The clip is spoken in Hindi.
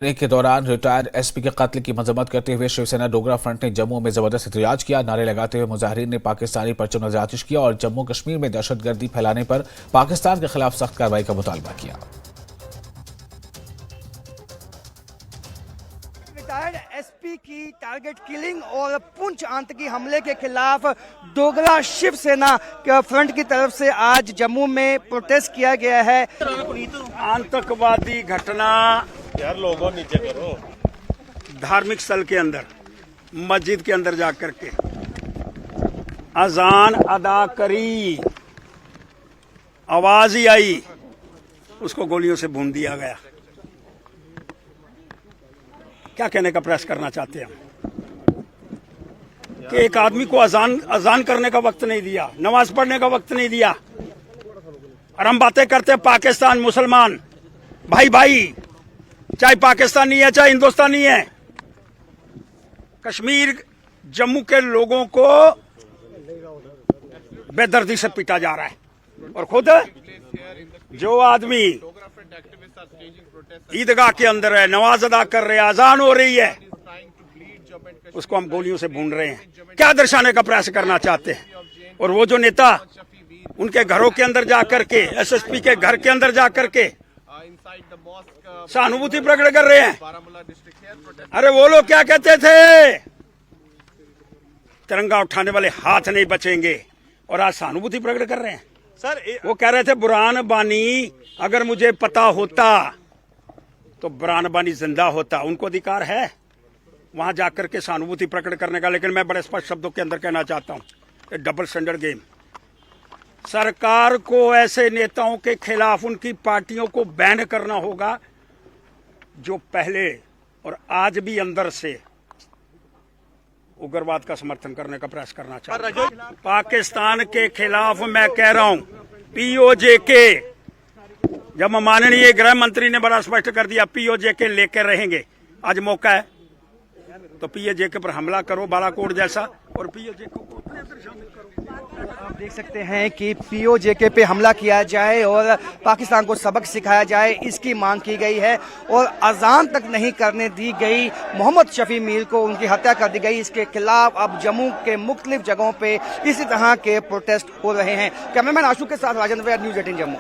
के दौरान रिटायर्ड एसपी के कत्ल की मजम्मत करते हुए शिवसेना डोगरा फ्रंट ने जम्मू में जबरदस्त एहतजाज किया। नारे लगाते हुए मुजाहिरीन ने पाकिस्तानी परचम नजर आतिश किया और जम्मू कश्मीर में दहशतगर्दी फैलाने पर पाकिस्तान के खिलाफ सख्त कार्रवाई का मुतालबा किया। रिटायर्ड एसपी की टारगेट किलिंग और पुंछ आतंकी हमले के खिलाफ डोगरा शिवसेना के फ्रंट की तरफ से आज जम्मू में प्रोटेस्ट किया गया है। आतंकवादी घटना यार लोगों नीचे करो। धार्मिक स्थल के अंदर मस्जिद के अंदर जाकर के अजान अदा करी, आवाज ही आई, उसको गोलियों से भून दिया गया। क्या कहने का प्रयास करना चाहते हैं हम कि एक आदमी को अजान करने का वक्त नहीं दिया, नमाज पढ़ने का वक्त नहीं दिया, और हम बातें करते हैं पाकिस्तान मुसलमान भाई भाई, चाहे पाकिस्तानी है चाहे हिंदुस्तानी है। कश्मीर जम्मू के लोगों को बेदर्दी से पीटा जा रहा है और खुद जो आदमी ईदगाह के अंदर है, नमाज अदा कर रहे हैं, अजान हो रही है, उसको हम गोलियों से भून रहे हैं। क्या दर्शाने का प्रयास करना चाहते हैं? और वो जो नेता उनके घरों के अंदर जाकर के, एसएसपी के घर के अंदर जाकर के सहानुभूति प्रकट कर रहे हैं। अरे वो लोग क्या कहते थे, तिरंगा उठाने वाले हाथ नहीं बचेंगे, और आज सहानुभूति प्रकट कर रहे हैं। सर वो कह रहे थे बुरहान बानी अगर मुझे पता होता तो बुरहान बानी जिंदा होता। उनको अधिकार है वहां जाकर के सहानुभूति प्रकट करने का, लेकिन मैं बड़े स्पष्ट शब्दों के अंदर कहना चाहता हूं डबल स्टैंडर्ड गेम। सरकार को ऐसे नेताओं के खिलाफ उनकी पार्टियों को बैन करना होगा जो पहले और आज भी अंदर से उग्रवाद का समर्थन करने का प्रयास करना चाहते हैं। पाकिस्तान के खिलाफ मैं कह रहा हूं पीओजे के, जब माननीय गृह मंत्री ने बड़ा स्पष्ट कर दिया पीओजे के लेकर रहेंगे, आज मौका है तो पीओजे के पर हमला करो बालाकोट जैसा, और पीओजे को शामिल करो। आप देख सकते हैं कि पीओजेके पे हमला किया जाए और पाकिस्तान को सबक सिखाया जाए, इसकी मांग की गई है। और अजान तक नहीं करने दी गई मोहम्मद शफी मीर को, उनकी हत्या कर दी गई। इसके खिलाफ अब जम्मू के मुख्तलिफ जगहों पे इसी तरह के प्रोटेस्ट हो रहे हैं। कैमरामैन आशू के साथ राजेंद्र, न्यूज़ 18 जम्मू।